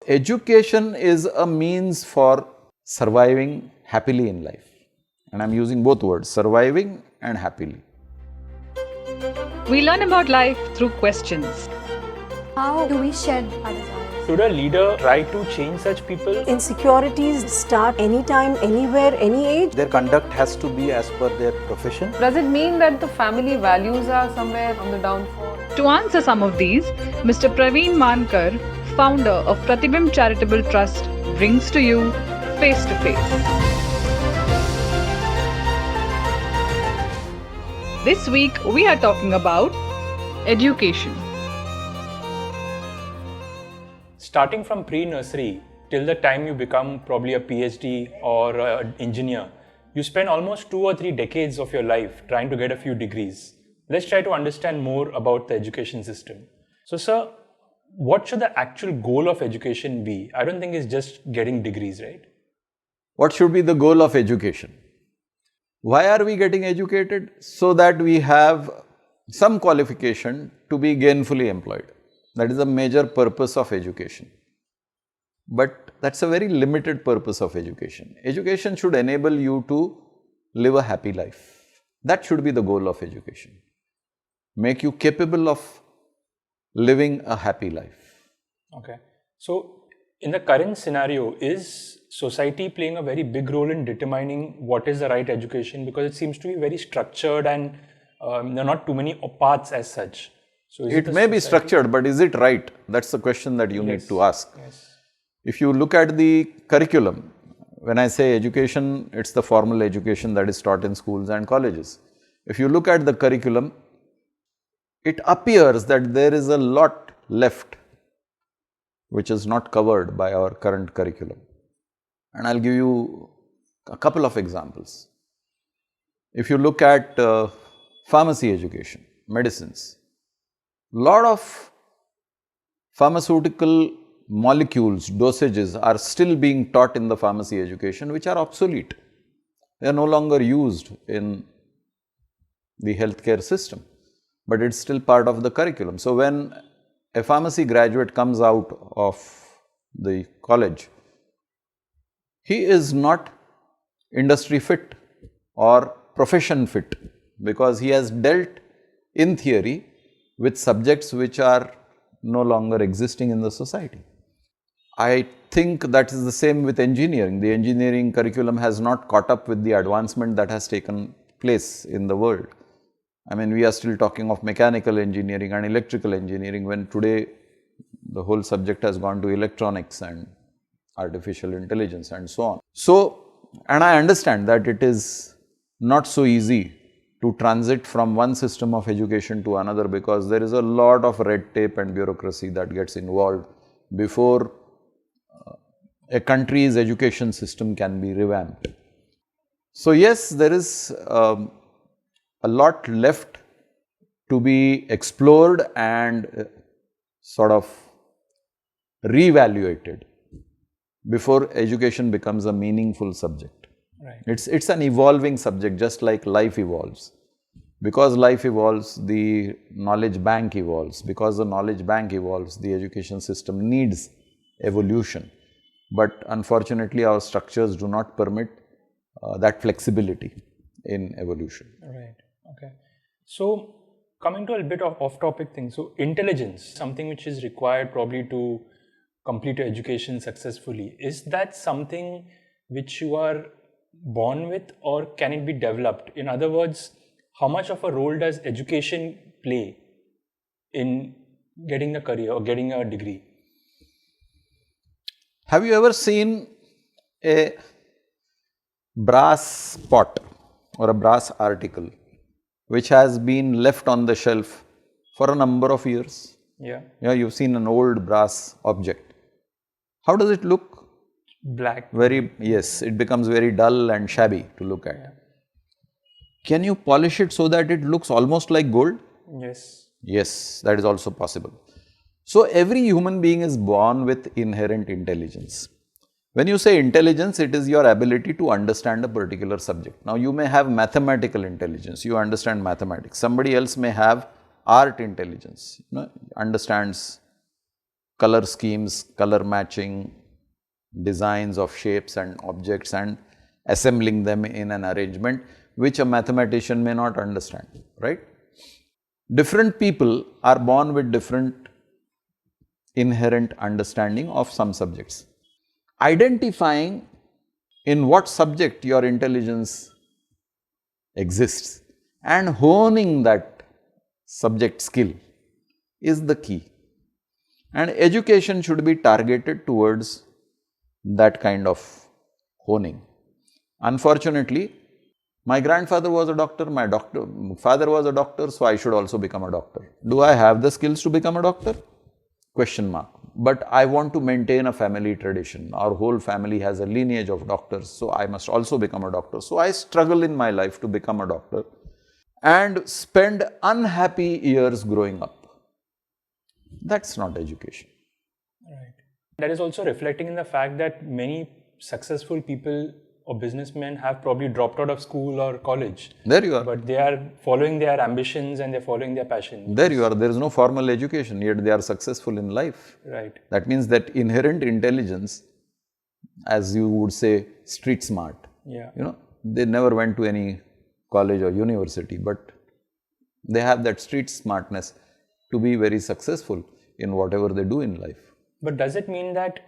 education is a means for surviving happily in life. And I am using both words, surviving and happily. We learn about life through questions. How do we shed our desires? Should a leader try to change such people? Insecurities start anytime, anywhere, any age. Their conduct has to be as per their profession. Does it mean that the family values are somewhere on the downfall? To answer some of these, Mr. 𝗙𝗰𝗲𝗀𝗀𝗀𝗀, founder of Pratibimb Charitable Trust, brings to you Face to Face. This week, we are talking about education. Starting from pre-nursery till the time you become probably a PhD or an engineer, you spend almost 2 or 3 decades of your life trying to get a few degrees. Let's try to understand more about the education system. So, sir, what should the actual goal of education be? I don't think it's just getting degrees, right? What should be the goal of education? Why are we getting educated? So that we have some qualification to be gainfully employed. That is a major purpose of education. But that's a very limited purpose of education. Education should enable you to live a happy life. That should be the goal of education. Make you capable of living a happy life. Okay. So, in the current scenario, is society playing a very big role in determining what is the right education? Because it seems to be very structured and there are not too many paths as such. So it may be structured, but is it right? That's the question that you need to ask. Yes. If you look at the curriculum, when I say education, it's the formal education that is taught in schools and colleges. If you look at the curriculum, it appears that there is a lot left which is not covered by our current curriculum. And I'll give you a couple of examples. If you look at pharmacy education, medicines, lot of pharmaceutical molecules, dosages are still being taught in the pharmacy education, which are obsolete. They are no longer used in the healthcare system, but it's still part of the curriculum. So, when a pharmacy graduate comes out of the college, he is not industry fit or profession fit because he has dealt in theory with subjects which are no longer existing in the society. I think that is the same with engineering. The engineering curriculum has not caught up with the advancement that has taken place in the world. I mean, we are still talking of mechanical engineering and electrical engineering when today the whole subject has gone to electronics and artificial intelligence and so on. So, and I understand that it is not so easy to transit from one system of education to another because there is a lot of red tape and bureaucracy that gets involved before a country's education system can be revamped. So, yes, there is a lot left to be explored and sort of reevaluated before education becomes a meaningful subject. Right. It's an evolving subject, just like life evolves. Because life evolves, the knowledge bank evolves. Because the knowledge bank evolves, the education system needs evolution. But unfortunately, our structures do not permit that flexibility in evolution. Right. Okay. So, coming to a bit of off-topic thing. So, intelligence, something which is required probably to complete your education successfully. Is that something which you are born with or can it be developed? In other words, how much of a role does education play in getting a career or getting a degree? Have you ever seen a brass pot or a brass article which has been left on the shelf for a number of years? Yeah. Yeah, you've seen an old brass object. How does it look? Black. Yes, it becomes very dull and shabby to look at. Yeah. Can you polish it so that it looks almost like gold? Yes. Yes, that is also possible. So, every human being is born with inherent intelligence. When you say intelligence, it is your ability to understand a particular subject. Now, you may have mathematical intelligence, you understand mathematics. Somebody else may have art intelligence, understands color schemes, color matching, designs of shapes and objects and assembling them in an arrangement which a mathematician may not understand, right? Different people are born with different inherent understanding of some subjects. Identifying in what subject your intelligence exists and honing that subject skill is the key. And education should be targeted towards that kind of honing. Unfortunately, my grandfather was a doctor, my father was a doctor, so I should also become a doctor. Do I have the skills to become a doctor? Question mark. But I want to maintain a family tradition. Our whole family has a lineage of doctors, so I must also become a doctor. So I struggle in my life to become a doctor and spend unhappy years growing up. That's not education. Right. That is also reflecting in the fact that many successful people or businessmen have probably dropped out of school or college. There you are. But they are following their ambitions and they're following their passion. There you are. There is no formal education, yet they are successful in life. Right. That means that inherent intelligence, as you would say, street smart. Yeah. You know, they never went to any college or university, but they have that street smartness to be very successful in whatever they do in life. But does it mean that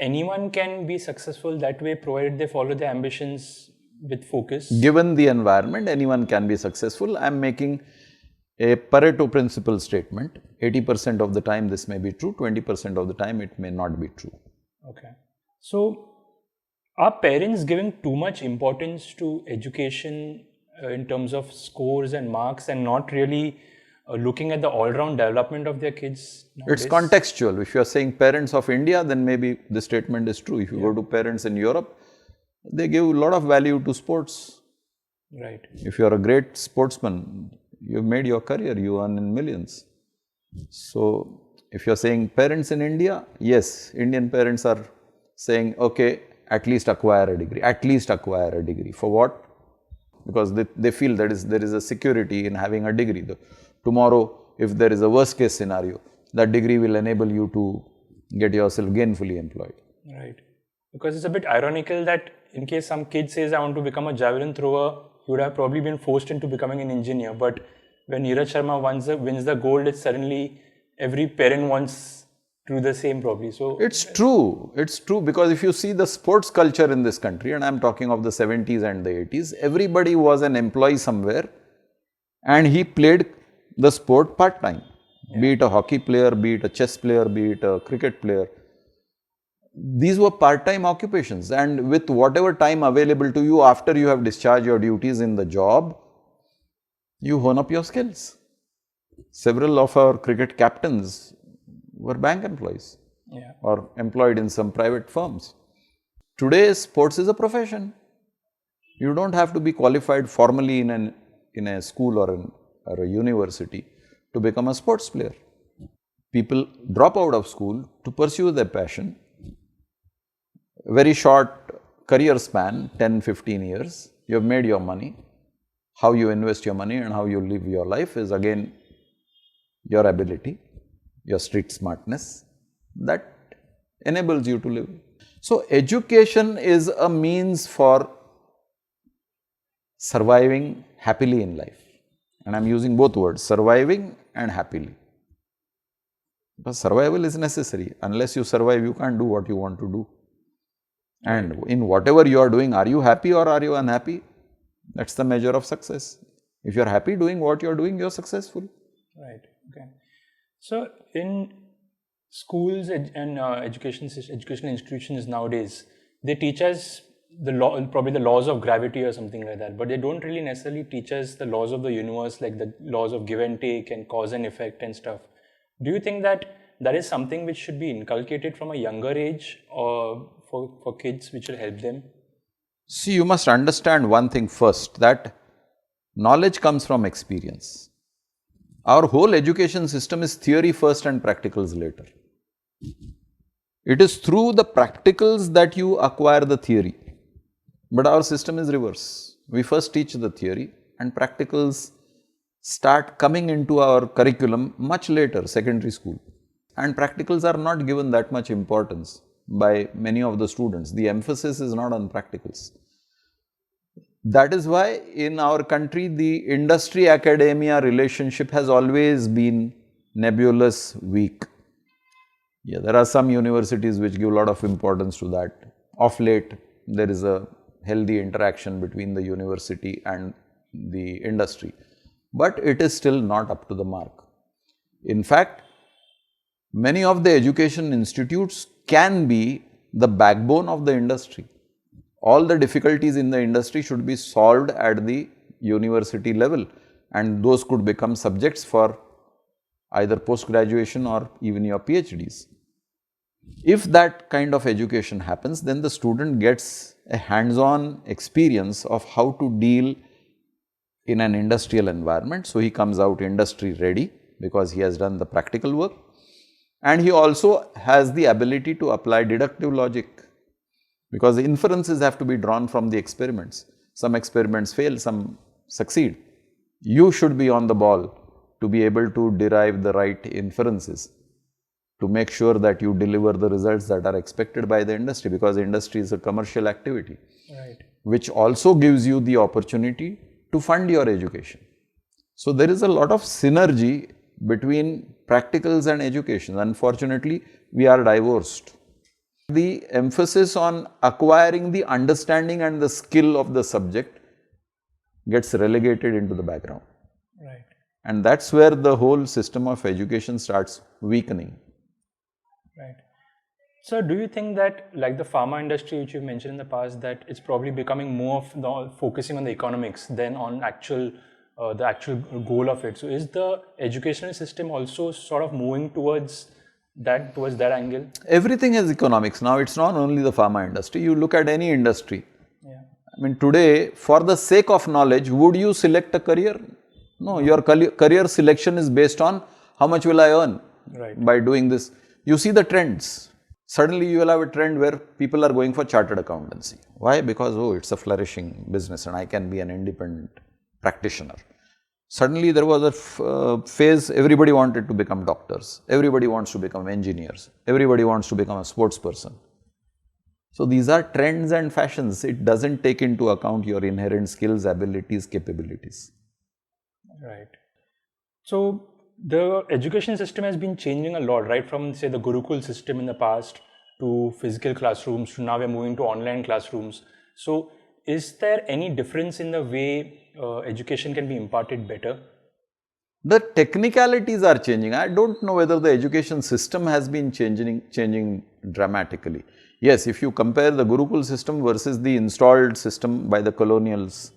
anyone can be successful that way, provided they follow their ambitions with focus? Given the environment, anyone can be successful. I am making a Pareto principle statement. 80% of the time this may be true, 20% of the time it may not be true. Okay. So, are parents giving too much importance to education in terms of scores and marks and not really looking at the all-round development of their kids nowadays? It's contextual. If you are saying parents of India, then maybe the statement is true. If you go to parents in Europe, they give a lot of value to sports. Right. If you are a great sportsman, you've made your career, you earn in millions. So, if you are saying parents in India, yes, Indian parents are saying, okay, at least acquire a degree, at least acquire a degree. For what? Because they feel that there is a security in having a degree. Tomorrow, if there is a worst case scenario, that degree will enable you to get yourself gainfully employed. Right. Because it's a bit ironical that in case some kid says, I want to become a javelin thrower, he would have probably been forced into becoming an engineer. But when 𝗘𝗱𝗂𝗰𝘁𝗶 wins the gold, it's suddenly every parent wants to do the same probably. So it's true. It's true, because if you see the sports culture in this country, and I'm talking of the 70s and the 80s, everybody was an employee somewhere and he played the sport part-time, be it a hockey player, be it a chess player, be it a cricket player. These were part-time occupations, and with whatever time available to you after you have discharged your duties in the job, you hone up your skills. Several of our cricket captains were bank employees or employed in some private firms. Today, sports is a profession. You don't have to be qualified formally in a school or a university to become a sports player. People drop out of school to pursue their passion. Very short career span, 10-15 years, you have made your money. How you invest your money and how you live your life is again your ability, your street smartness that enables you to live. So, education is a means for surviving happily in life. And I am using both words, surviving and happily. Because survival is necessary. Unless you survive, you can't do what you want to do. And in whatever you are doing, are you happy or are you unhappy? That's the measure of success. If you are happy doing what you are doing, you are successful. Right. Okay. So, in schools and educational institutions nowadays, they teach us probably the laws of gravity or something like that, but they don't really necessarily teach us the laws of the universe, like the laws of give and take and cause and effect and stuff. Do you think that that is something which should be inculcated from a younger age or for kids, which will help them? See, you must understand one thing first, that knowledge comes from experience. Our whole education system is theory first and practicals later. It is through the practicals that you acquire the theory. But our system is reverse. We first teach the theory and practicals start coming into our curriculum much later, secondary school. and practicals are not given that much importance by many of the students. The emphasis is not on practicals. That is why in our country the industry-academia relationship has always been nebulous, weak. Yeah, there are some universities which give a lot of importance to that. Of late, there is a healthy interaction between the university and the industry, but it is still not up to the mark. In fact, many of the education institutes can be the backbone of the industry. All the difficulties in the industry should be solved at the university level, and those could become subjects for either post-graduation or even your PhDs. If that kind of education happens, then the student gets a hands-on experience of how to deal in an industrial environment. So, he comes out industry ready because he has done the practical work, and he also has the ability to apply deductive logic, because the inferences have to be drawn from the experiments. Some experiments fail, some succeed. You should be on the ball to be able to derive the right inferences, to make sure that you deliver the results that are expected by the industry, because industry is a commercial activity, which also gives you the opportunity to fund your education. So, there is a lot of synergy between practicals and education. Unfortunately, we are divorced. The emphasis on acquiring the understanding and the skill of the subject gets relegated into the background. Right. And that is where the whole system of education starts weakening. Right. So, do you think that, like the pharma industry which you mentioned in the past, that it's probably becoming more of the focusing on the economics than on the actual goal of it? So, is the educational system also sort of moving towards that angle? Everything is economics now. It's not only the pharma industry. You look at any industry. Yeah. I mean, today, for the sake of knowledge, would you select a career? No, your career selection is based on how much will I earn by doing this. You see the trends. Suddenly, you will have a trend where people are going for chartered accountancy. Why? Because, oh, it's a flourishing business and I can be an independent practitioner. Suddenly, there was a phase everybody wanted to become doctors, everybody wants to become engineers, everybody wants to become a sports person. So, these are trends and fashions. It doesn't take into account your inherent skills, abilities, capabilities. Right. So, the education system has been changing a lot, right? From, say, the Gurukul system in the past to physical classrooms to now we're moving to online classrooms. So, is there any difference in the way education can be imparted better? The technicalities are changing. I don't know whether the education system has been changing dramatically. Yes, if you compare the Gurukul system versus the installed system by the colonials,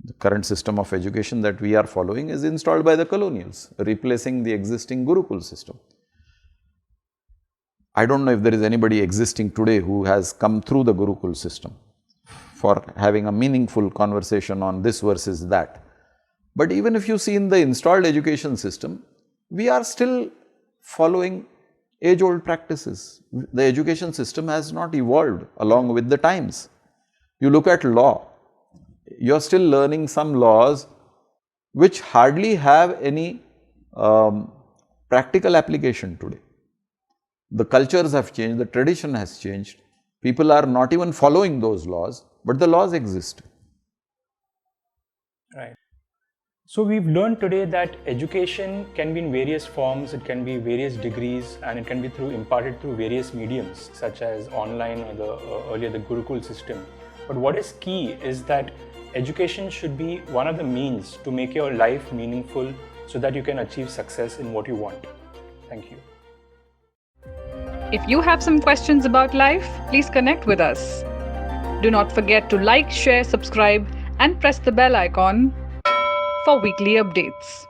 the current system of education that we are following is installed by the colonials, replacing the existing Gurukul system. I don't know if there is anybody existing today who has come through the Gurukul system for having a meaningful conversation on this versus that. But even if you see in the installed education system, we are still following age-old practices. The education system has not evolved along with the times. You look at law, you are still learning some laws which hardly have any practical application today. The cultures have changed, the tradition has changed. People are not even following those laws, but the laws exist. Right. So, we've learned today that education can be in various forms, it can be various degrees, and it can be imparted through various mediums such as online or earlier the Gurukul system. But what is key is that education should be one of the means to make your life meaningful so that you can achieve success in what you want. Thank you. If you have some questions about life, please connect with us. Do not forget to like, share, subscribe, and press the bell icon for weekly updates.